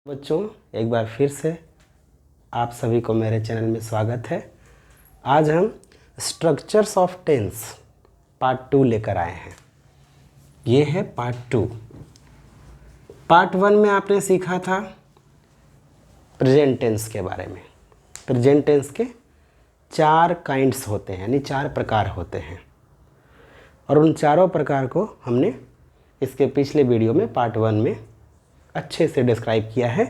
बच्चों, एक बार फिर से आप सभी को मेरे चैनल में स्वागत है। आज हम स्ट्रक्चर्स ऑफ टेंस पार्ट 2 लेकर आए हैं। ये है पार्ट 2। पार्ट 1 में आपने सीखा था प्रेजेंट टेंस के बारे में। प्रेजेंट टेंस के 4 काइंड्स होते हैं, यानी 4 प्रकार होते हैं, और उन चारों प्रकार को हमने इसके पिछले वीडियो में पार्ट 1 में अच्छे से डिस्क्राइब किया है।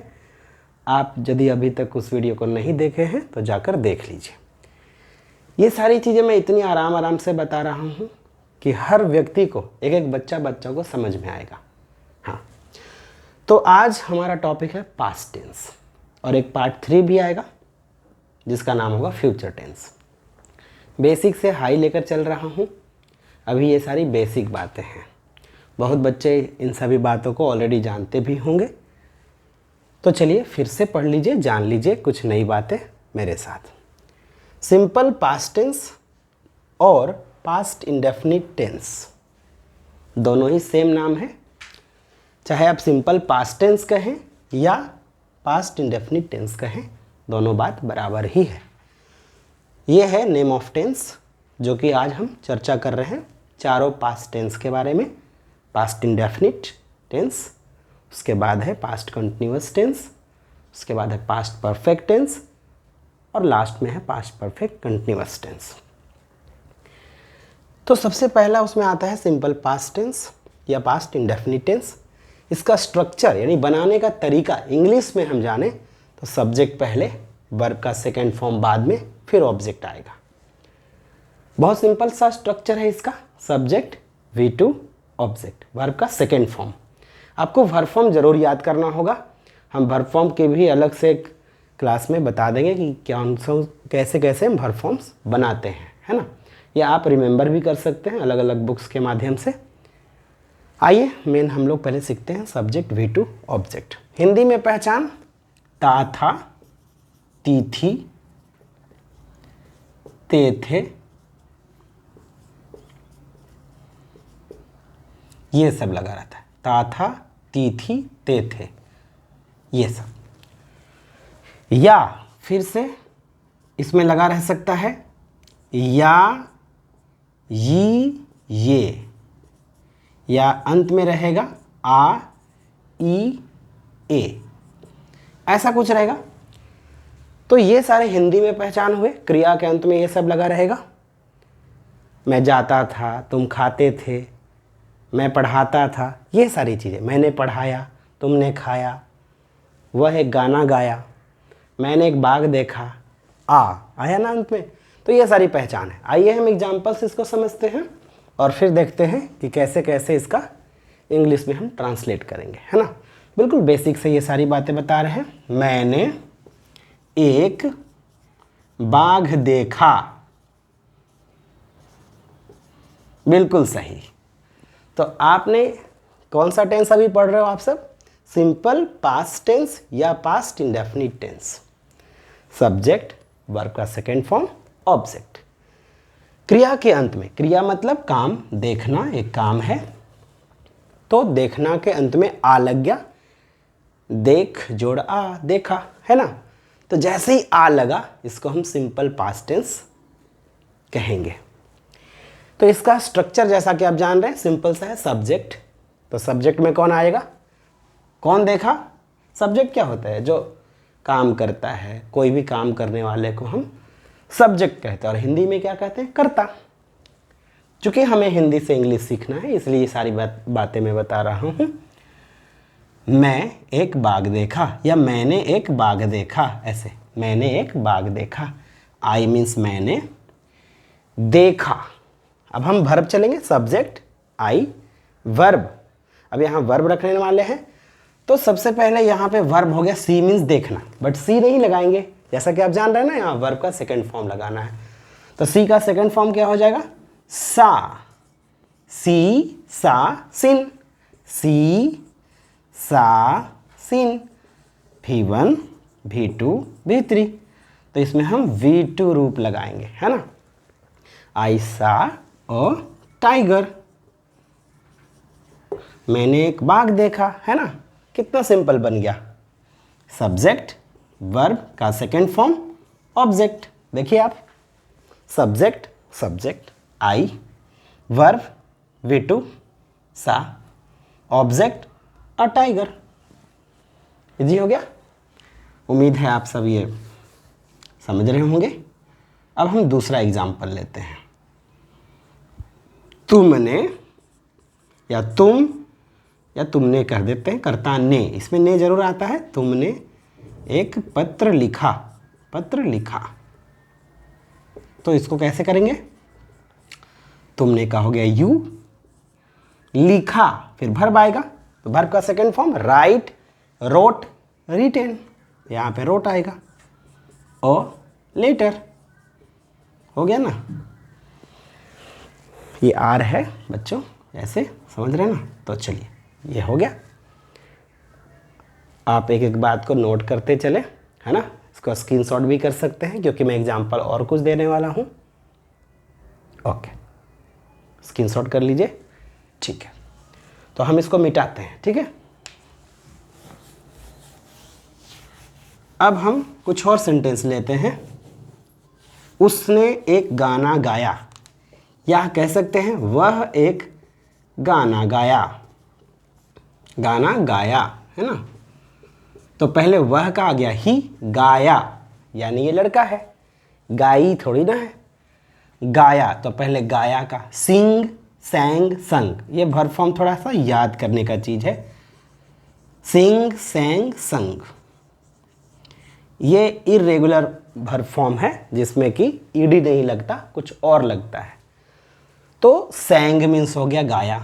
आप यदि अभी तक उस वीडियो को नहीं देखे हैं तो जाकर देख लीजिए। ये सारी चीज़ें मैं इतनी आराम से बता रहा हूँ कि हर व्यक्ति को, एक एक बच्चा को समझ में आएगा। हाँ, तो आज हमारा टॉपिक है पास्ट टेंस, और एक पार्ट 3 भी आएगा जिसका नाम होगा फ्यूचर टेंस। बेसिक से हाई लेकर चल रहा हूँ। अभी ये सारी बेसिक बातें हैं। बहुत बच्चे इन सभी बातों को ऑलरेडी जानते भी होंगे, तो चलिए फिर से पढ़ लीजिए, जान लीजिए कुछ नई बातें मेरे साथ। सिंपल पास्ट टेंस और पास्ट इंडेफिनिट टेंस दोनों ही सेम नाम है। चाहे आप सिंपल पास्ट टेंस कहें या पास्ट इंडेफिनिट टेंस कहें, दोनों बात बराबर ही है। ये है नेम ऑफ टेंस, जो कि आज हम चर्चा कर रहे हैं चारों पास्ट टेंस के बारे में। पास्ट इंडेफिनिट टेंस, उसके बाद है पास्ट कंटिन्यूअस टेंस, उसके बाद है पास्ट परफेक्ट टेंस, और लास्ट में है पास्ट परफेक्ट कंटिन्यूअस टेंस। तो सबसे पहला उसमें आता है सिंपल पास्ट टेंस या पास्ट इंडेफिनिट टेंस। इसका स्ट्रक्चर यानी बनाने का तरीका इंग्लिश में हम जाने तो सब्जेक्ट पहले, वर्ब का सेकेंड फॉर्म बाद में, फिर ऑब्जेक्ट आएगा। बहुत सिंपल सा स्ट्रक्चर है इसका। सब्जेक्ट V2 ऑब्जेक्ट, वर्ब का सेकेंड फॉर्म। आपको वर्ब फॉर्म जरूर याद करना होगा। हम वर्ब फॉर्म के भी अलग से एक क्लास में बता देंगे कि कैसे हम वर्ब फॉर्म्स बनाते हैं, है ना। या आप रिमेंबर भी कर सकते हैं अलग अलग बुक्स के माध्यम से। आइए मेन हम लोग पहले सीखते हैं सब्जेक्ट V2 ऑब्जेक्ट। हिंदी में पहचान ता था, ती थी, ते थे, ये सब लगा रहता है। ता था, ती थी, ते थे, ये सब। या फिर से इसमें लगा रह सकता है या, ये, या अंत में रहेगा आ, ई, ए, ऐसा कुछ रहेगा। तो ये सारे हिंदी में पहचान हुए। क्रिया के अंत में ये सब लगा रहेगा। मैं जाता था, तुम खाते थे, मैं पढ़ाता था, ये सारी चीज़ें। मैंने पढ़ाया, तुमने खाया, वह एक गाना गाया, मैंने एक बाग देखा, आया ना अंत में। तो ये सारी पहचान है। आइए हम एग्जाम्पल्स इसको समझते हैं और फिर देखते हैं कि कैसे कैसे इसका इंग्लिश में हम ट्रांसलेट करेंगे, है ना। बिल्कुल बेसिक से ये सारी बातें बता रहे हैं। मैंने एक बाघ देखा, बिल्कुल सही। तो आपने कौन सा टेंस अभी पढ़ रहे हो आप सब? सिंपल पास्ट टेंस या past indefinite tense. Subject, verb का सेकेंड फॉर्म, ऑब्जेक्ट। क्रिया के अंत में, क्रिया मतलब काम, देखना एक काम है, तो देखना के अंत में आ लग गया। देख जोड़ आ, देखा, है ना। तो जैसे ही आ लगा इसको हम सिंपल पास्ट टेंस कहेंगे। तो इसका स्ट्रक्चर जैसा कि आप जान रहे हैं सिंपल सा है। सब्जेक्ट, तो सब्जेक्ट में कौन आएगा? कौन देखा? सब्जेक्ट क्या होता है? जो काम करता है, कोई भी काम करने वाले को हम सब्जेक्ट कहते हैं, और हिंदी में क्या कहते हैं? कर्ता। चूंकि हमें हिंदी से इंग्लिश सीखना है इसलिए ये सारी बातें मैं बता रहा हूँ। मैं एक बाग देखा या मैंने एक बाग देखा, ऐसे मैंने एक बाग देखा। आई मीन्स मैंने, देखा। अब हम वर्ब चलेंगे। Subject I, verb. अब यहाँ वर्ब रखने वाले हैं, तो सबसे पहले यहाँ पे वर्ब हो गया सी मीन्स देखना, बट सी नहीं लगाएंगे, जैसा कि आप जान रहे हैं ना, यहाँ वर्ब का सेकंड फॉर्म लगाना है। तो सी का सेकंड फॉर्म क्या हो जाएगा? सा, सी सा सिन, सी सा सिन। V1 V2 V3, तो इसमें हम V2 रूप लगाएंगे, है ना। आई सा और टाइगर, मैंने एक बाघ देखा, है ना। कितना सिंपल बन गया। सब्जेक्ट, वर्ब का सेकेंड फॉर्म ऑब्जेक्ट। देखिए आप, subject subject I, verb V2 सा, ऑब्जेक्ट अ टाइगर। इजी हो गया। उम्मीद है आप सब ये समझ रहे होंगे। अब हम दूसरा एग्जाम्पल लेते हैं। तुमने या तुम या तुमने कह देते हैं, करता ने, इसमें ने जरूर आता है। तुमने एक पत्र लिखा, पत्र लिखा, तो इसको कैसे करेंगे? तुमने का हो गया यू, लिखा फिर वर्ब आएगा, तो वर्ब का second form write, wrote, written, यहाँ पे रोट आएगा, और लेटर। हो गया ना। ये आर है बच्चों, ऐसे समझ रहे हैं ना। तो चलिए, ये हो गया। आप एक एक बात को नोट करते चले, है ना। इसको स्क्रीनशॉट भी कर सकते हैं, क्योंकि मैं एग्जांपल और कुछ देने वाला हूँ। ओके, स्क्रीनशॉट कर लीजिए। ठीक है, तो हम इसको मिटाते हैं। ठीक है, अब हम कुछ और सेंटेंस लेते हैं। उसने एक गाना गाया, या कह सकते हैं वह एक गाना गाया, गाना गाया, है ना। तो पहले वह का आ गया ही, गाया यानी ये लड़का है, गाई थोड़ी ना है। गाया तो पहले गाया का, सिंग, सैंग, संग, ये वर्ब फॉर्म थोड़ा सा याद करने का चीज़ है। सिंग, सैंग, संग, ये इरेगुलर वर्ब फॉर्म है, जिसमें कि ईडी नहीं लगता, कुछ और लगता है। तो सैंग मीन्स हो गया गाया,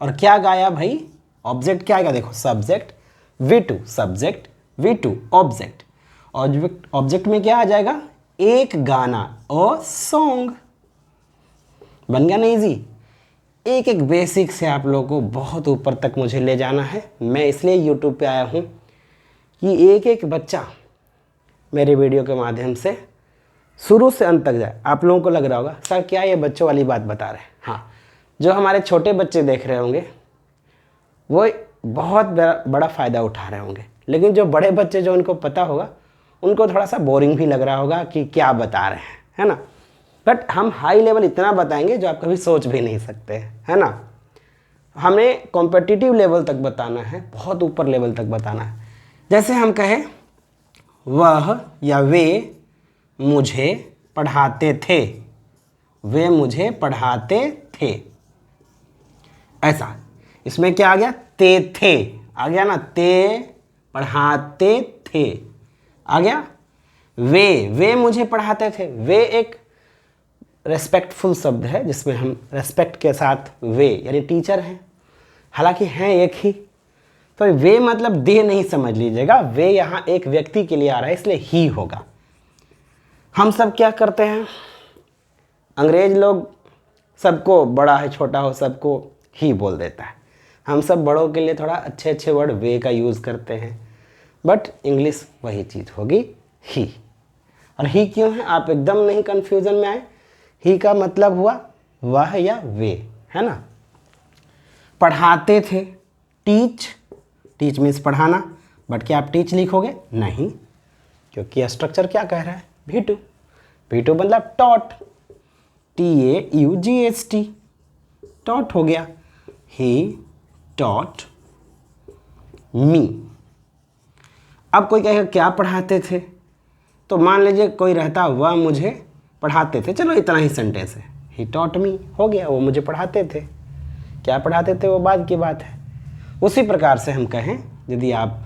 और क्या गाया भाई? ऑब्जेक्ट क्या आएगा? देखो, subject V2, subject V2, object. Object में क्या आ जाएगा? एक गाना, और सॉन्ग। बन गया ना इजी। एक एक बेसिक से आप लोगों को बहुत ऊपर तक मुझे ले जाना है। मैं इसलिए यूट्यूब पे आया हूँ कि एक एक बच्चा मेरे वीडियो के माध्यम से शुरू से अंत तक जाए। आप लोगों को लग रहा होगा सर क्या ये बच्चों वाली बात बता रहे हैं। हाँ, जो हमारे छोटे बच्चे देख रहे होंगे वो बहुत बड़ा फ़ायदा उठा रहे होंगे, लेकिन जो बड़े बच्चे, जो उनको पता होगा, उनको थोड़ा सा बोरिंग भी लग रहा होगा कि क्या बता रहे हैं, है ना। बट हम हाई लेवल इतना बताएंगे जो आप कभी सोच भी नहीं सकते, है ना। हमें कॉम्पिटिटिव लेवल तक बताना है, बहुत ऊपर लेवल तक बताना है। जैसे हम कहें वह या वे मुझे पढ़ाते थे, वे मुझे पढ़ाते थे, ऐसा। इसमें क्या आ गया? ते थे आ गया ना, ते पढ़ाते थे आ गया। वे मुझे पढ़ाते थे, वे एक रेस्पेक्टफुल शब्द है, जिसमें हम रेस्पेक्ट के साथ वे यानी टीचर हैं, हालांकि हैं एक ही। तो वे मतलब दे नहीं समझ लीजिएगा, वे यहाँ एक व्यक्ति के लिए आ रहा है, इसलिए ही होगा। हम सब क्या करते हैं, अंग्रेज लोग सबको, बड़ा है छोटा हो, सबको ही बोल देता है। हम सब बड़ों के लिए थोड़ा अच्छे अच्छे वर्ड वे का यूज़ करते हैं, बट इंग्लिश वही चीज़ होगी, ही। और ही क्यों है, आप एकदम नहीं कन्फ्यूज़न में आए। ही का मतलब हुआ वह या वे, है ना। पढ़ाते थे, टीच, टीच मीन्स पढ़ाना, बट क्या आप टीच लिखोगे? नहीं, क्योंकि स्ट्रक्चर क्या कह रहा है? V2, V2 मतलब टॉट, TAUGHT, टॉट हो गया। He taught me. अब कोई कहेगा क्या पढ़ाते थे, तो मान लीजिए कोई रहता वह मुझे पढ़ाते थे, चलो इतना ही सेंटेंस है, ही टॉट मी हो गया, वो मुझे पढ़ाते थे। क्या पढ़ाते थे वो बाद की बात है। उसी प्रकार से हम कहें, यदि आप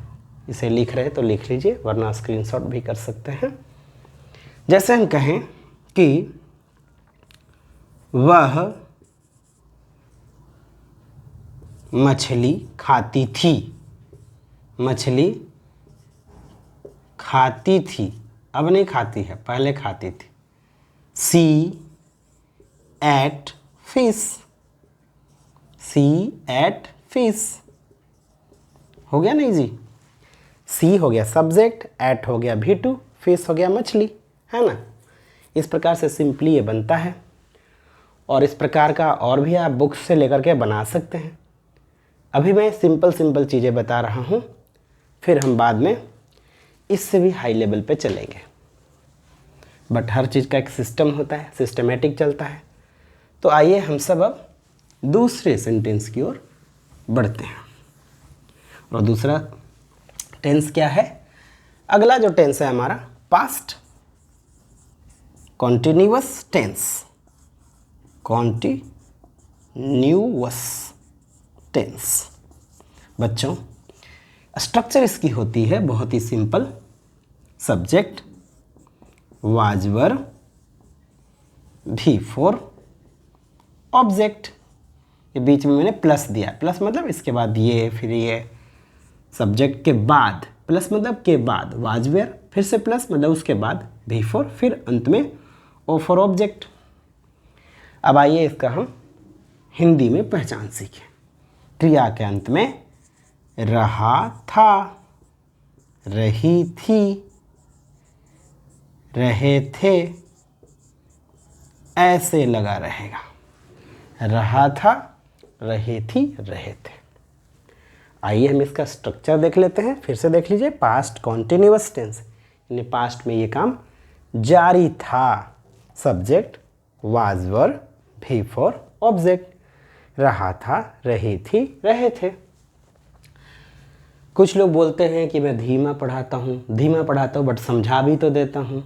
इसे लिख रहे हैं तो लिख लीजिए, वरना स्क्रीनशॉट भी कर सकते हैं। जैसे हम कहें कि वह मछली खाती थी, मछली खाती थी, अब नहीं खाती है, पहले खाती थी। सी एट फिश, सी एट फिश हो गया नहीं जी। सी हो गया सब्जेक्ट, एट हो गया V2, फिश हो गया मछली, है ना। इस प्रकार से सिंपली ये बनता है, और इस प्रकार का और भी आप बुक्स से लेकर के बना सकते हैं। अभी मैं सिंपल चीज़ें बता रहा हूँ, फिर हम बाद में इससे भी हाई लेवल पे चलेंगे, बट हर चीज़ का एक सिस्टम होता है, सिस्टमेटिक चलता है। तो आइए हम सब अब दूसरे सेंटेंस की ओर बढ़ते हैं। और दूसरा टेंस क्या है? अगला जो टेंस है हमारा past continuous tense. Continuous tense बच्चों, स्ट्रक्चर इसकी होती है बहुत ही सिंपल। सब्जेक्ट, वाज वर्ब, भी फोर, ऑब्जेक्ट। ये बीच में मैंने प्लस दिया, प्लस मतलब इसके बाद ये, फिर ये, सब्जेक्ट के बाद, प्लस मतलब के बाद, वाज वेयर, फिर से प्लस मतलब उसके बाद भी फोर, फिर अंत में ओ फॉर ऑब्जेक्ट। अब आइए इसका हम हिंदी में पहचान सीखें। क्रिया के अंत में रहा था, रही थी, रहे थे, ऐसे लगा रहेगा। रहा था, रही थी, रहे थे। आइए हम इसका स्ट्रक्चर देख लेते हैं। फिर से देख लीजिए, पास्ट कॉन्टिन्यूअस टेंस, यानी पास्ट में ये काम जारी था। सब्जेक्ट, वाज वर्ब, भी फॉर ऑब्जेक्ट। रहा था, रही थी, रहे थे। कुछ लोग बोलते हैं कि मैं धीमा पढ़ाता हूँ बट समझा भी तो देता हूँ।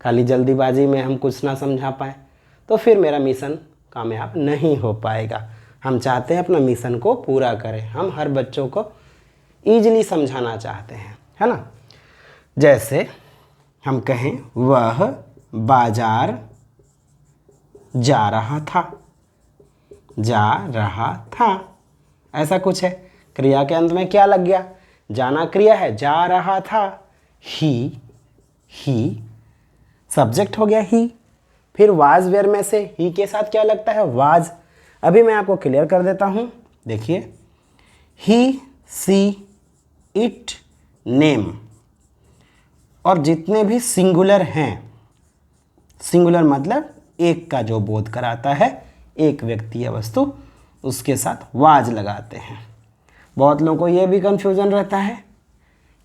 खाली जल्दीबाजी में हम कुछ ना समझा पाए तो फिर मेरा मिशन कामयाब नहीं हो पाएगा। हम चाहते हैं अपना मिशन को पूरा करें, हम हर बच्चों को ईजिली समझाना चाहते हैं, है ना। जैसे हम कहें वह बाजार जा रहा था, जा रहा था, ऐसा कुछ है। क्रिया के अंत में क्या लग गया? जाना क्रिया है, जा रहा था। ही सब्जेक्ट हो गया ही। फिर वाज वेयर में से ही के साथ क्या लगता है? वाज। अभी मैं आपको क्लियर कर देता हूँ, देखिए। ही, सी, इट, नेम और जितने भी सिंगुलर हैं, सिंगुलर मतलब एक का जो बोध कराता है, एक व्यक्ति या वस्तु, उसके साथ वाज लगाते हैं। बहुत लोगों को ये भी कंफ्यूजन रहता है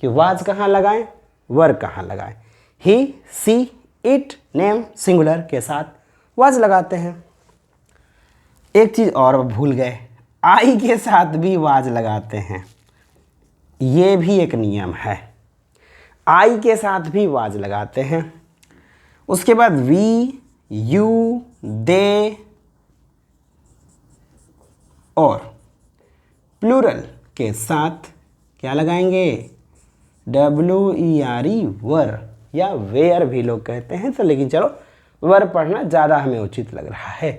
कि वाज कहाँ लगाएं, वर्ब कहाँ लगाएं। ही, सी, इट, नेम सिंगुलर के साथ वाज लगाते हैं। एक चीज़ और भूल गए, आई के साथ भी वाज लगाते हैं। ये भी एक नियम है, आई के साथ भी वाज लगाते हैं। उसके बाद वी, यू, दे और प्लूरल के साथ क्या लगाएंगे? WERE, वर या वेयर भी लोग कहते हैं, तो लेकिन चलो वर पढ़ना ज़्यादा हमें उचित लग रहा है।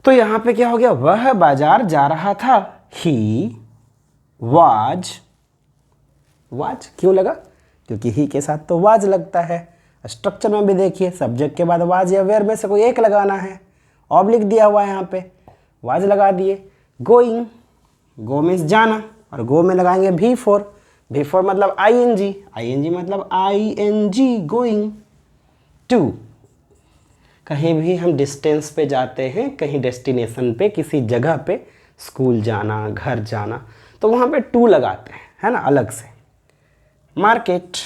तो यहाँ पे क्या हो गया? वह बाजार जा रहा था। ही वाज क्यों लगा? क्योंकि ही के साथ तो वाज लगता है। स्ट्रक्चर में भी देखिए, सब्जेक्ट के बाद वाज या वेयर में से कोई एक लगाना है। ऑब्लिक दिया हुआ है यहाँ पे, वाज लगा दिए। गोइंग, गो मीन्स जाना, और गो में लगाएंगे भी फोर मतलब ING मतलब ING, गोइंग। टू, कहीं भी हम डिस्टेंस पे जाते हैं, कहीं डेस्टिनेशन पे, किसी जगह पे, स्कूल जाना, घर जाना, तो वहाँ पे टू लगाते हैं, है ना, अलग से। Market,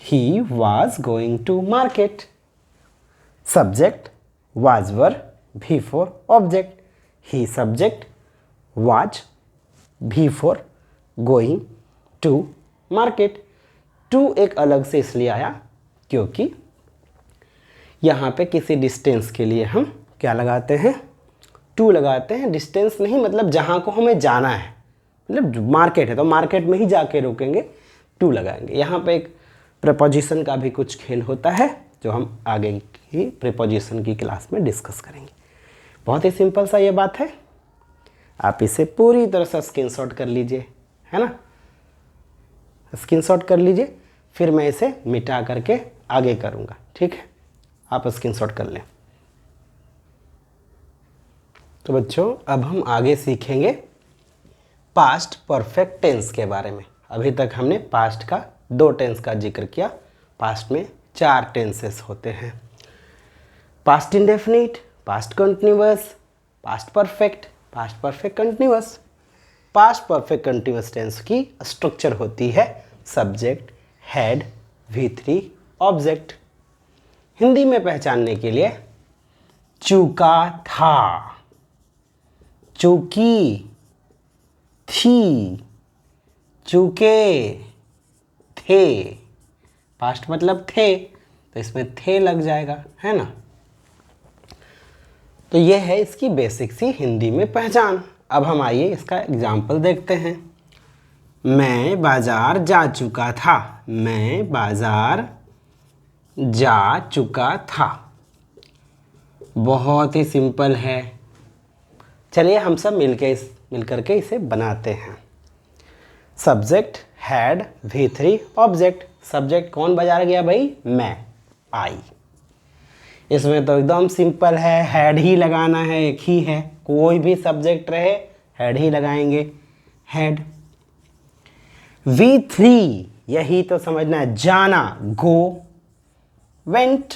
he was going to market. Subject, was verb, भी four object. He subject, was, भी फोर गोइंग टू मार्केट। टू एक अलग से इसलिए आया क्योंकि यहाँ पे किसी डिस्टेंस के लिए हम क्या लगाते हैं? टू लगाते हैं। डिस्टेंस नहीं मतलब जहाँ को हमें जाना है, मतलब मार्केट है तो मार्केट में ही जाके रुकेंगे, टू लगाएंगे। यहाँ पे एक प्रीपोजिशन का भी कुछ खेल होता है जो हम आगे की प्रीपोजिशन की क्लास में डिस्कस करेंगे। बहुत ही सिंपल सा ये बात है, आप इसे पूरी तरह से स्क्रीनशॉट कर लीजिए, है ना। स्क्रीनशॉट कर लीजिए, फिर मैं इसे मिटा करके आगे करूँगा, ठीक है। आप स्क्रीनशॉट कर लें। तो बच्चों अब हम आगे सीखेंगे पास्ट परफेक्ट टेंस के बारे में। अभी तक हमने पास्ट का 2 टेंस का जिक्र किया। पास्ट में 4 टेंसेस होते हैं, past indefinite, past continuous, past perfect continuous. Past perfect continuous tense की स्ट्रक्चर होती है subject, had, V3, object. Hindi में पहचानने के लिए चूका था, चूकी थी, चूके थे। पास्ट मतलब थे, तो इसमें थे लग जाएगा, है ना। तो ये है इसकी बेसिक सी हिंदी में पहचान। अब हम आइए इसका एग्जाम्पल देखते हैं। मैं बाजार जा चुका था, मैं बाजार जा चुका था। बहुत ही सिंपल है। चलिए हम सब मिलकर के इसे बनाते हैं। Subject, had, V3, object. Subject कौन बाजार गया भाई? मैं, आई। इसमें तो एकदम सिंपल है, हैड ही लगाना है, एक ही है, कोई भी सब्जेक्ट रहे हैड ही लगाएंगे, हैड। V3 यही तो समझना है, जाना, go, went,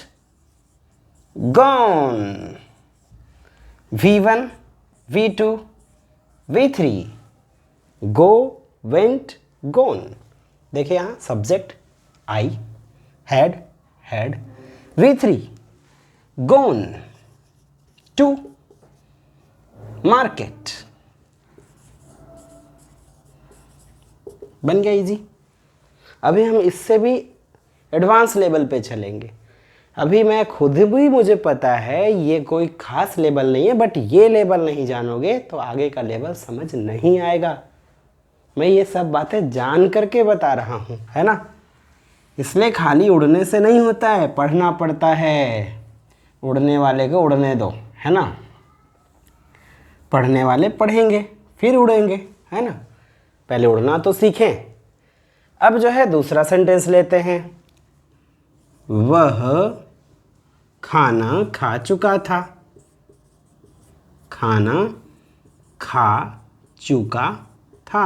gone. V1, V2, V3, go, went, gone. देखिए यहाँ subject I, had, V3, gone to market। बन गया इजी। अभी हम इससे भी एडवांस लेवल पे चलेंगे। अभी मैं खुद भी, मुझे पता है ये कोई खास लेवल नहीं है, बट ये लेवल नहीं जानोगे तो आगे का लेवल समझ नहीं आएगा। मैं ये सब बातें जान करके बता रहा हूँ, है ना। इसलिए खाली उड़ने से नहीं होता है, पढ़ना पड़ता है। उड़ने वाले को उड़ने दो, है ना। पढ़ने वाले पढ़ेंगे फिर उड़ेंगे, है ना। पहले उड़ना तो सीखें। अब जो है दूसरा सेंटेंस लेते हैं। वह खाना खा चुका था, खाना खा चुका था।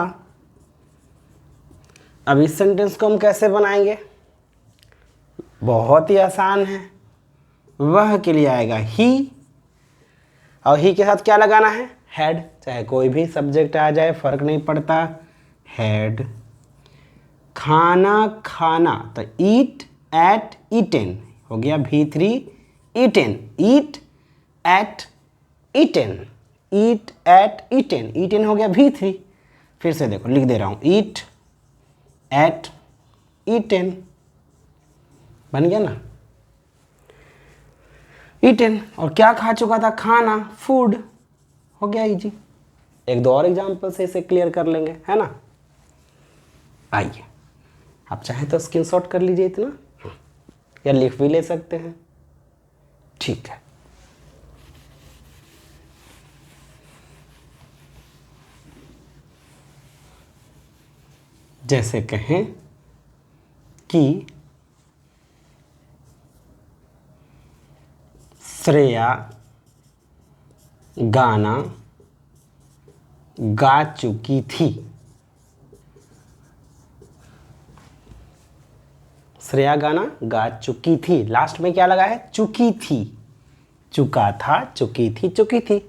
अब इस सेंटेंस को हम कैसे बनाएंगे? बहुत ही आसान है। वह के लिए आएगा ही, और ही के साथ क्या लगाना है? हैड। चाहे कोई भी सब्जेक्ट आ जाए फर्क नहीं पड़ता, हैड। खाना खाना, तो ईट, एट, ईटेन हो गया V3, ईटेन, ईट, एट, ईटेन, ईट, एट, ईटेन, ईटेन हो गया V3। फिर से देखो लिख दे रहा हूँ, ईट, एट, ईटेन। बन गया ना, ईटेन। और क्या खा चुका था? खाना, फूड। हो गया इजी। एक दो और एग्जाम्पल से इसे क्लियर कर लेंगे, है ना। आइए, आप चाहें तो स्क्रीनशॉट कर लीजिए इतना, या लिख भी ले सकते हैं, ठीक है। जैसे कहें कि श्रेया गाना गा चुकी थी। श्रेया गाना गा चुकी थी। लास्ट में क्या लगा है? चुकी थी। चुका था, चुकी थी, चुकी थी।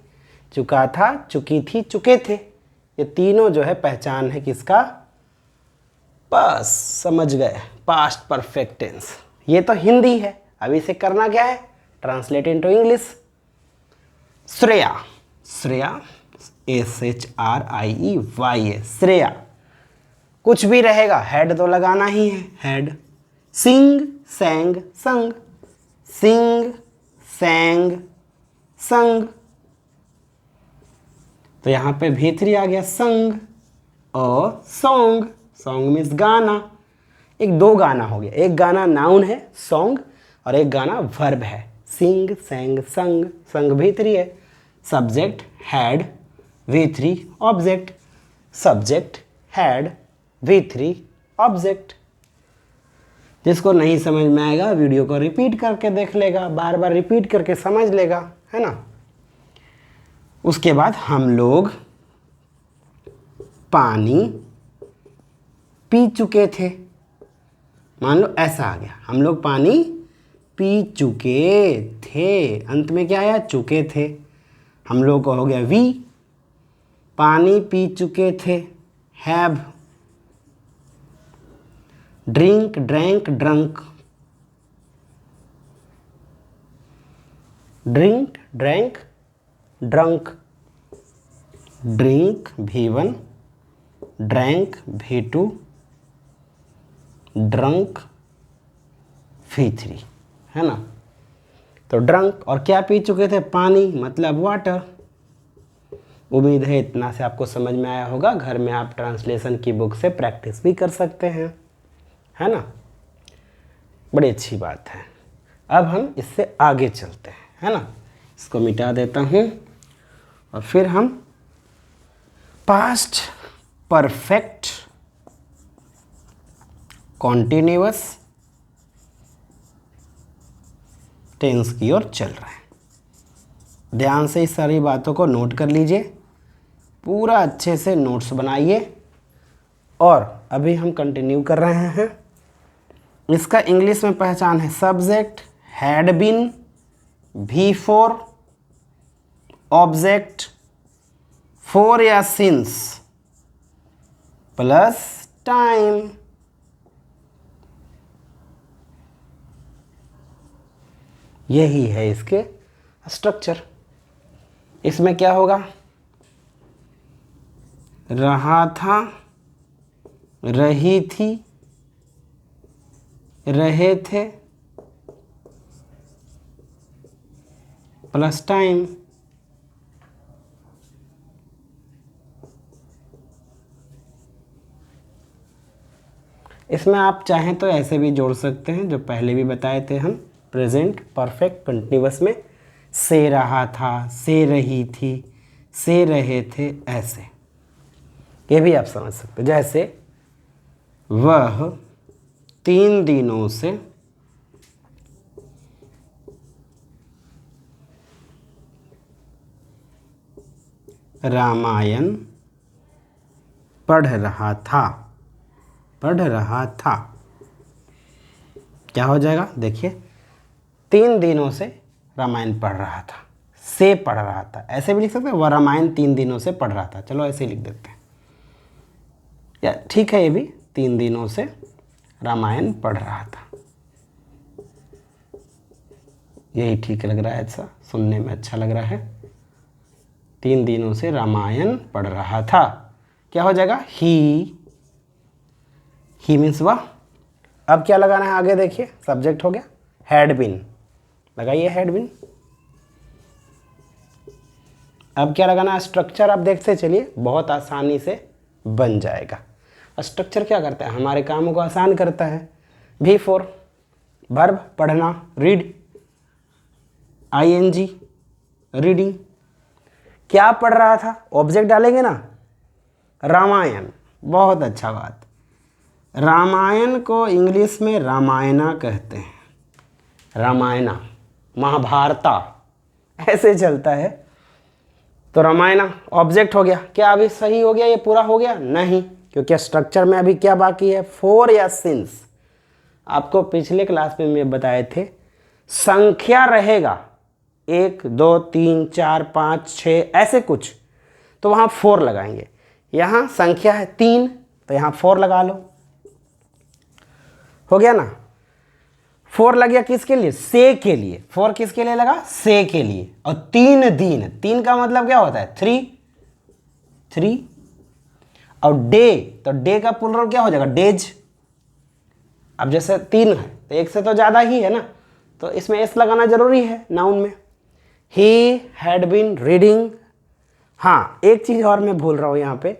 चुका था, चुकी थी, चुके थे। ये तीनों जो है पहचान है किसका? बस समझ गए, पास्ट परफेक्ट टेंस। ये तो हिंदी है। अब इसे करना क्या है? Translate into English. Shreya, Shreya, SHRIEYA, Shreya. कुछ भी रहेगा, हैड तो लगाना ही है, हैड। सिंग, सैंग, संग, सिंग, सैंग, संग। तो यहाँ पे V3 आ गया, संग और सॉन्ग। सॉन्ग मीन्स गाना। एक दो गाना हो गया, एक गाना नाउन है सॉन्ग, और एक गाना वर्ब है सिंग, सैंग, संग। संग V3 है। Subject had, V3, object. Subject had, V3, object. जिसको नहीं समझ में आएगा वीडियो को रिपीट करके देख लेगा, बार बार रिपीट करके समझ लेगा, है ना। उसके बाद हम लोग पानी पी चुके थे। मान लो ऐसा आ गया, हम लोग पानी पी चुके थे। अंत में क्या आया? चुके थे। हम लोग को हो गया वी। पानी पी चुके थे, have. Drink, drank, drunk. Drink, drank, drunk. Drink V1, drank V2, drunk V3, है ना। तो ड्रंक और क्या पी चुके थे, पानी, मतलब वाटर। उम्मीद है इतना से आपको समझ में आया होगा। घर में आप ट्रांसलेशन की बुक से प्रैक्टिस भी कर सकते हैं, है ना। बड़ी अच्छी बात है। अब हम इससे आगे चलते हैं, है ना। इसको मिटा देता हूँ और फिर हम पास्ट परफेक्ट कॉन्टिन्यूअस टेंस की ओर चल रहे हैं। ध्यान से इस सारी बातों को नोट कर लीजिए, पूरा अच्छे से नोट्स बनाइए। और अभी हम कंटिन्यू कर रहे हैं। इसका इंग्लिश में पहचान है, subject had been, V4, object for या सिंस प्लस टाइम। यही है इसके स्ट्रक्चर। इसमें क्या होगा, रहा था, रही थी, रहे थे प्लस टाइम। इसमें आप चाहें तो ऐसे भी जोड़ सकते हैं जो पहले भी बताए थे हम, प्रेजेंट परफेक्ट कंटिन्यूअस में से रहा था, से रही थी, से रहे थे, ऐसे ये भी आप समझ सकते हैं। जैसे वह 3 दिनों से रामायण पढ़ रहा था, पढ़ रहा था। क्या हो जाएगा, देखिए 3 दिनों से रामायण पढ़ रहा था, से पढ़ रहा था। ऐसे भी लिख सकते हैं, वह रामायण 3 दिनों से पढ़ रहा था। चलो ऐसे ही लिख देते हैं, या ठीक है, ये भी 3 दिनों से रामायण पढ़ रहा था। यही ठीक लग रहा है, ऐसा सुनने में अच्छा लग रहा है। 3 दिनों से रामायण पढ़ रहा था। क्या हो जाएगा, ही मीन्स वह। अब क्या लगाना है आगे, देखिए सब्जेक्ट हो गया, हैड बीन, लगाइए हैड बीन। अब क्या लगाना है, स्ट्रक्चर। आप देखते चलिए, बहुत आसानी से बन जाएगा। स्ट्रक्चर क्या करता है, हमारे कामों को आसान करता है। V4 वर्ब पढ़ना, रीड, ING रीडिंग। क्या पढ़ रहा था, ऑब्जेक्ट डालेंगे ना, रामायण। बहुत अच्छा बात। रामायण को इंग्लिश में रामायणा कहते हैं, रामायणा, महाभारता, ऐसे चलता है। तो रामायणा ऑब्जेक्ट हो गया। क्या अभी सही हो गया, ये पूरा हो गया? नहीं, क्योंकि स्ट्रक्चर में अभी क्या बाकी है, फोर या सिंस। आपको पिछले क्लास में मैं बताए थे, संख्या रहेगा 1 2 3 4 5 6 ऐसे कुछ, तो वहाँ 4 लगाएंगे। यहाँ संख्या है 3, तो यहाँ 4 लगा लो। हो गया ना। 4 लग गया किसके लिए, से के लिए। 4 किसके लिए लगा, से के लिए। और 3 दिन, 3 का मतलब क्या होता है, 3। और डे, तो डे का प्लूरल क्या हो जाएगा, डेज। अब जैसे 3 है तो 1 से तो ज़्यादा ही है ना, तो इसमें एस लगाना जरूरी है नाउन में। He had been reading. हाँ, एक चीज़ और मैं भूल रहा हूँ यहाँ पे,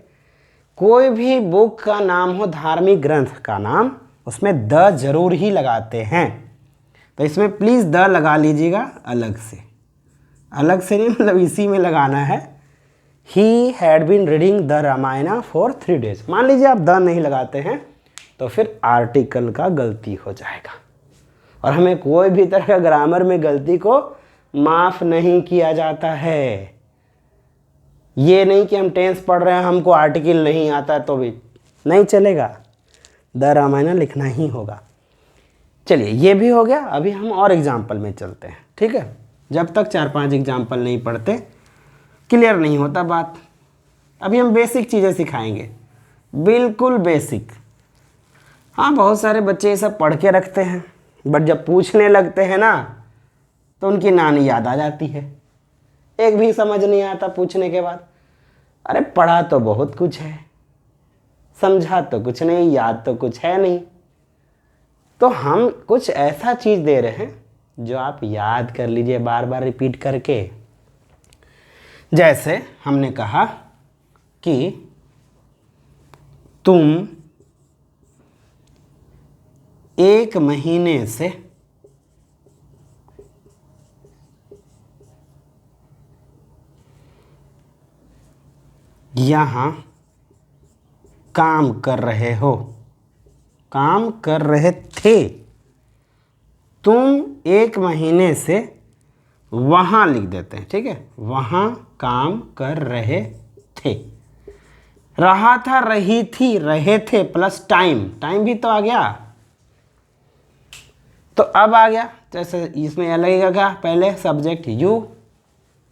कोई भी बुक का नाम हो, धार्मिक ग्रंथ का नाम, उसमें द जरूर ही लगाते हैं। तो इसमें प्लीज़ द लगा लीजिएगा अलग से, अलग से नहीं, मतलब इसी में लगाना है। He had been reading the Ramayana for 3 days। मान लीजिए आप द नहीं लगाते हैं तो फिर आर्टिकल का गलती हो जाएगा, और हमें कोई भी तरह का ग्रामर में गलती को माफ़ नहीं किया जाता है। ये नहीं कि हम टेंस पढ़ रहे हैं, हमको आर्टिकल नहीं आता तो भी नहीं चलेगा, द रामायण लिखना ही होगा। चलिए ये भी हो गया। अभी हम और एग्जाम्पल में चलते हैं, ठीक है। जब तक 4-5 एग्जाम्पल नहीं पढ़ते क्लियर नहीं होता बात। अभी हम बेसिक चीज़ें सिखाएंगे, बिल्कुल बेसिक। हाँ, बहुत सारे बच्चे ये सब पढ़ के रखते हैं, बट जब पूछने लगते हैं ना तो उनकी नानी याद आ जाती है। एक भी समझ नहीं आता पूछने के बाद। अरे पढ़ा तो बहुत कुछ है, समझा तो कुछ नहीं, याद तो कुछ है नहीं। तो हम कुछ ऐसा चीज़ दे रहे हैं जो आप याद कर लीजिए बार बार रिपीट करके। जैसे हमने कहा कि तुम 1 महीने से यहाँ काम कर रहे हो, काम कर रहे थे। तुम 1 महीने से वहाँ लिख देते हैं, ठीक है, वहाँ काम कर रहे थे। रहा था, रही थी, रहे थे प्लस टाइम, टाइम भी तो आ गया। तो अब आ गया, जैसे इसमें यह लगेगा क्या, पहले सब्जेक्ट यू,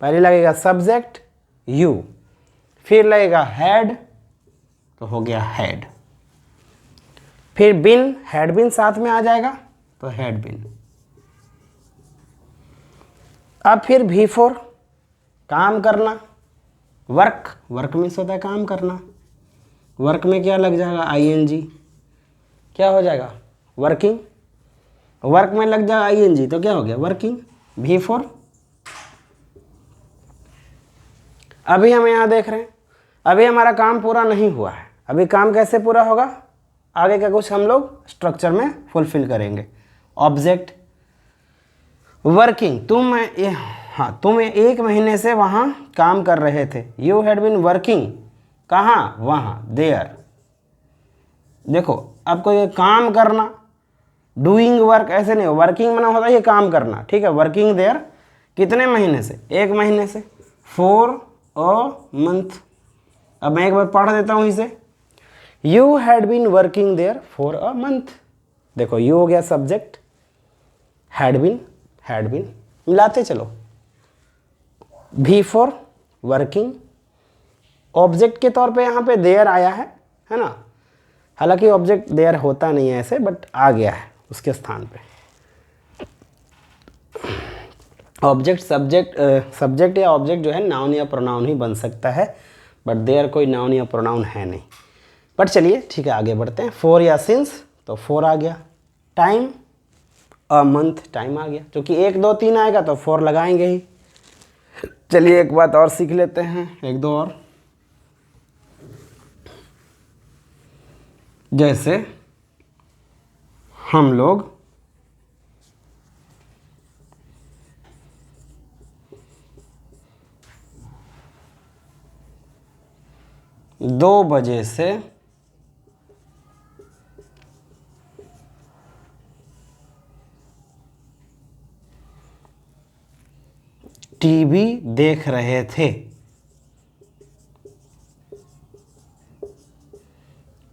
पहले लगेगा सब्जेक्ट यू, फिर लगेगा हेड, तो हो गया हेड। फिर बिन, हेड बिन साथ में आ जाएगा तो हेड बिन। अब फिर V4 काम करना, वर्क, वर्क मीन्स होता है काम करना। वर्क में क्या लग जाएगा, ING, क्या हो जाएगा, वर्किंग। वर्क में लग जाएगा ING तो क्या हो गया, वर्किंग, V4। अभी हम यहाँ देख रहे हैं, अभी हमारा काम पूरा नहीं हुआ है। अभी काम कैसे पूरा होगा, आगे का कुछ हम लोग स्ट्रक्चर में फुलफिल करेंगे। ऑब्जेक्ट, वर्किंग, तुम 1 महीने से वहाँ काम कर रहे थे। यू हैड बीन वर्किंग, कहाँ, वहाँ, देयर। देखो आपको ये काम करना, डूइंग वर्क ऐसे नहीं, वर्किंग मना होता है ये काम करना, ठीक है। वर्किंग देयर कितने महीने से, 1 महीने से, फॉर अ मंथ। अब मैं एक बार पढ़ देता हूँ इसे, you had been working there for a month. देखो यू हो गया सब्जेक्ट, हैड बीन मिलाते चलो, V4 वर्किंग, ऑब्जेक्ट के तौर पे यहाँ पे देयर आया है ना। हालांकि ऑब्जेक्ट देयर होता नहीं है ऐसे, बट आ गया है उसके स्थान पे। ऑब्जेक्ट, सब्जेक्ट या ऑब्जेक्ट जो है नाउन या प्रोनाउन ही बन सकता है, बट देयर कोई नाउन या प्रोनाउन है नहीं। बट चलिए ठीक है, आगे बढ़ते हैं। फॉर या सिंस, तो फॉर आ गया। टाइम, अ मंथ, टाइम आ गया, क्योंकि 1 2 3 आएगा तो 4 लगाएंगे ही। चलिए एक बात और सीख लेते हैं, 1 2 और। जैसे हम लोग दो बजे से टीवी देख रहे थे।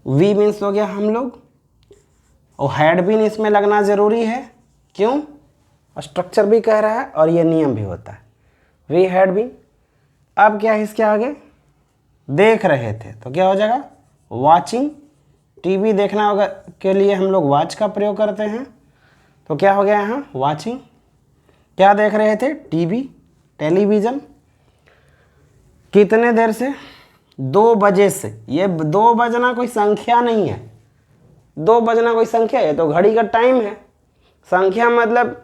वी मीन्स हो गया हम लोग, और हैड बीन इसमें लगना ज़रूरी है। क्यों, स्ट्रक्चर भी कह रहा है और ये नियम भी होता है। वी हैड बीन, अब क्या है इसके आगे, देख रहे थे तो क्या हो जाएगा, वॉचिंग। टीवी देखना होगा के लिए हम लोग वॉच का प्रयोग करते हैं, तो क्या हो गया यहाँ, वॉचिंग। क्या देख रहे थे, टीवी, टेलीविज़न। कितने देर से, 2 बजे से। ये 2 बजना कोई संख्या नहीं है, 2 बजना कोई संख्या है, तो घड़ी का टाइम है। संख्या मतलब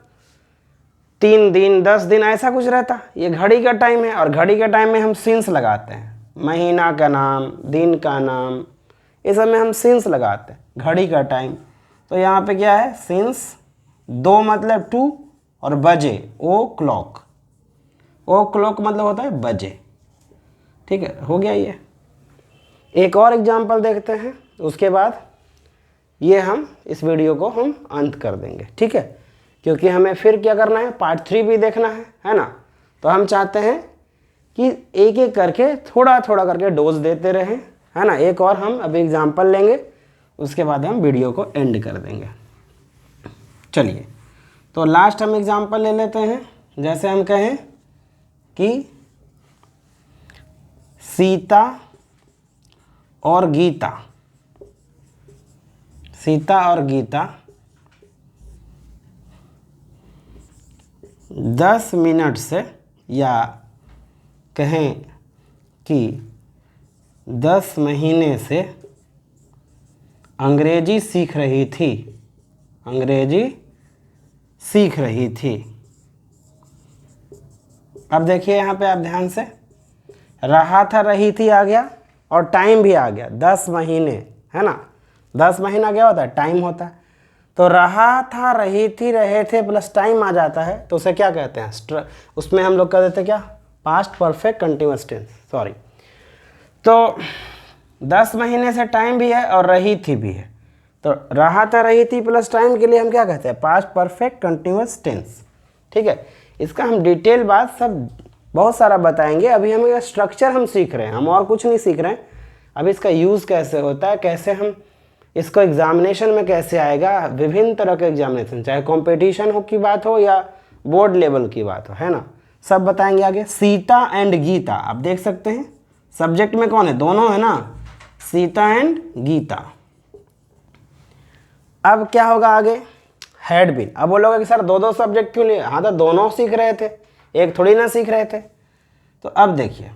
3 दिन 10 दिन ऐसा कुछ रहता, ये घड़ी का टाइम है। और घड़ी के टाइम में हम सिंस लगाते हैं, महीना का नाम, दिन का नाम, इस सब में हम सिंस लगाते हैं। घड़ी का टाइम, तो यहाँ पे क्या है, सिंस। 2 मतलब 2, और बजे, ओ क्लॉक। ओ क्लॉक मतलब होता है बजे, ठीक है, हो गया ये। एक और एग्जाम्पल देखते हैं, उसके बाद ये हम इस वीडियो को हम अंत कर देंगे, ठीक है। क्योंकि हमें फिर क्या करना है, पार्ट 3 भी देखना है ना। तो हम चाहते हैं कि एक एक करके, थोड़ा थोड़ा करके डोज देते रहें, है ना। एक और हम अभी एग्जाम्पल लेंगे, उसके बाद हम वीडियो को एंड कर देंगे। चलिए, तो लास्ट हम एग्जाम्पल ले लेते हैं। जैसे हम कहें कि सीता और गीता, सीता और गीता 10 मिनट से, या कहें कि 10 महीने से अंग्रेजी सीख रही थी, अंग्रेजी सीख रही थी। अब देखिए यहाँ पे आप ध्यान से, रहा था, रही थी आ गया और टाइम भी आ गया, 10 महीने है ना। 10 महीना क्या होता है? टाइम होता है। तो रहा था, रही थी, रहे थे प्लस टाइम आ जाता है तो उसे क्या कहते हैं? उसमें हम लोग कह देते हैं क्या? Past perfect continuous tense, sorry. तो 10 महीने से टाइम भी है और रही थी भी है, तो रहा था, रही थी प्लस टाइम के लिए हम क्या कहते हैं? Past perfect continuous tense. ठीक है, इसका हम डिटेल बात सब बहुत सारा बताएंगे। अभी हम स्ट्रक्चर हम सीख रहे हैं, हम और कुछ नहीं सीख रहे हैं। अब इसका यूज़ कैसे होता है, कैसे हम इसको एग्जामिनेशन में कैसे आएगा, विभिन्न तरह के एग्जामिनेशन, चाहे कंपटीशन हो की बात हो या बोर्ड लेवल की बात हो, है ना, सब बताएंगे आगे। सीता एंड गीता, आप देख सकते हैं सब्जेक्ट में कौन है? दोनों है ना, सीता एंड गीता। अब क्या होगा आगे? Had been. अब बोलोगे कि सर दो दो सब्जेक्ट क्यों लिए? हाँ, तो दोनों सीख रहे थे, एक थोड़ी ना सीख रहे थे। तो अब देखिए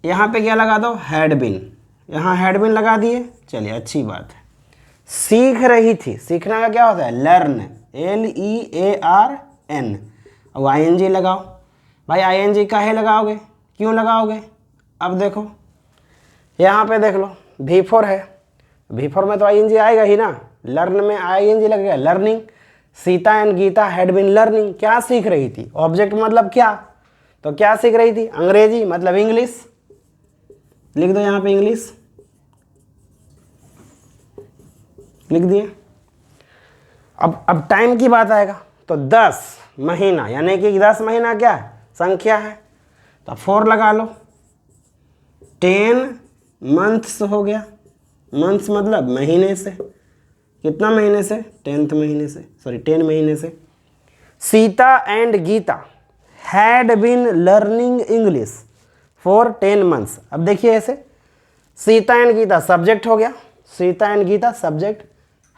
यहाँ पे क्या लगा दो? Had been. यहाँ हैड बीन लगा दिए, चलिए अच्छी बात है। सीख रही थी, सीखना का क्या होता है? Learn, LEARN। अब ING लगाओ। भाई ING काहे लगाओगे, क्यों लगाओगे? अब देखो यहाँ पे देख लो, V4 है, V4 में तो ING आएगा ही ना, लर्न में ING लगेगा, learning. Sita and Gita had been learning, क्या सीख रही थी? ऑब्जेक्ट मतलब क्या, तो क्या सीख रही थी? अंग्रेजी मतलब इंग्लिश, लिख दो यहाँ पे इंग्लिश, लिख दिए। अब टाइम की बात आएगा तो 10 महीना, यानी कि 10 महीना क्या है? संख्या है, तो 4 लगा लो। 10 मंथ्स हो गया, मंथ्स मतलब महीने से, कितना महीने से? 10th महीने से, सॉरी 10 महीने से। Sita and Gita had been learning English for 10 months. अब देखिए ऐसे, सीता एंड गीता सब्जेक्ट हो गया, Sita and Gita subject,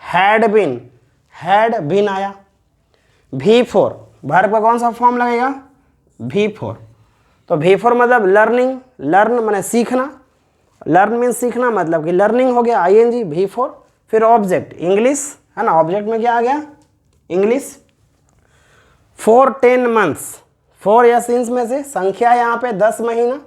had been आया। V4 वर्ब का कौन सा फॉर्म लगेगा? V4। तो V4 मतलब लर्निंग, लर्न माने सीखना, लर्न मीन सीखना, मतलब कि लर्निंग हो गया, ING V4। फिर ऑब्जेक्ट इंग्लिश है ना, ऑब्जेक्ट में क्या आ गया? इंग्लिश। फॉर 10 मंथ्स, 4 या सिंस में से संख्या यहाँ पे 10 महीना,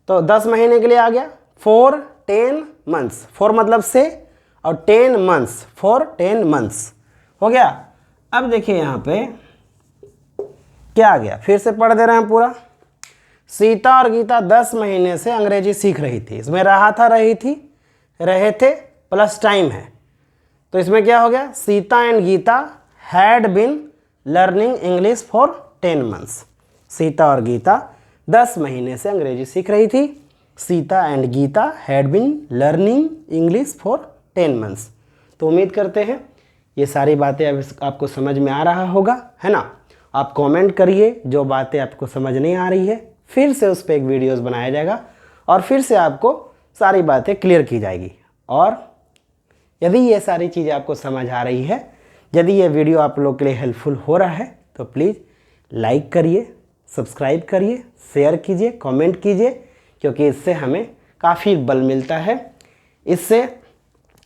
तो 10 महीने के लिए आ गया। फॉर 10 मंथ्स, 4 मतलब से और 10 मंथ्स, फॉर 10 मंथ्स हो गया। अब देखिए यहाँ पे क्या आ गया, फिर से पढ़ दे रहे हैं पूरा। सीता और गीता 10 महीने से अंग्रेजी सीख रही थी, इसमें रहा था, रही थी, रहे थे प्लस टाइम है, तो इसमें क्या हो गया? Sita and Gita had been learning English for 10 months. Sita और गीता 10 महीने से अंग्रेजी सीख रही थी। Sita and Gita had been learning English for 10 months. तो उम्मीद करते हैं ये सारी बातें आपको समझ में आ रहा होगा, है ना। आप कमेंट करिए, जो बातें आपको समझ नहीं आ रही है फिर से उस पर एक वीडियोस बनाया जाएगा और फिर से आपको सारी बातें क्लियर की जाएगी। और यदि ये सारी चीज़ें आपको समझ आ रही है, यदि ये वीडियो आप लोग के लिए हेल्पफुल हो रहा है तो प्लीज़ लाइक करिए, सब्सक्राइब करिए, शेयर कीजिए, कमेंट कीजिए, क्योंकि इससे हमें काफ़ी बल मिलता है, इससे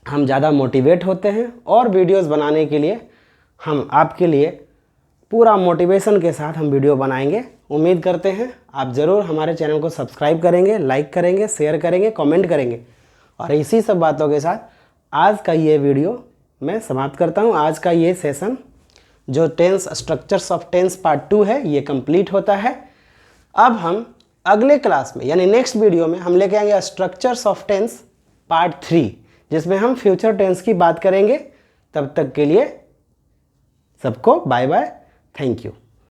हम ज़्यादा मोटिवेट होते हैं और वीडियोस बनाने के लिए हम आपके लिए पूरा मोटिवेशन के साथ हम वीडियो बनाएंगे। उम्मीद करते हैं आप ज़रूर हमारे चैनल को सब्सक्राइब करेंगे, लाइक करेंगे, शेयर करेंगे, कमेंट करेंगे। और इसी सब बातों के साथ आज का ये वीडियो मैं समाप्त करता हूँ। आज का ये सेशन जो tense structures of tense part 2 है ये कंप्लीट होता है। अब हम अगले क्लास में यानी नेक्स्ट वीडियो में हम लेके आएंगे स्ट्रक्चर्स ऑफ टेंस पार्ट 3, जिसमें हम फ्यूचर टेंस की बात करेंगे। तब तक के लिए सबको बाय बाय, थैंक यू।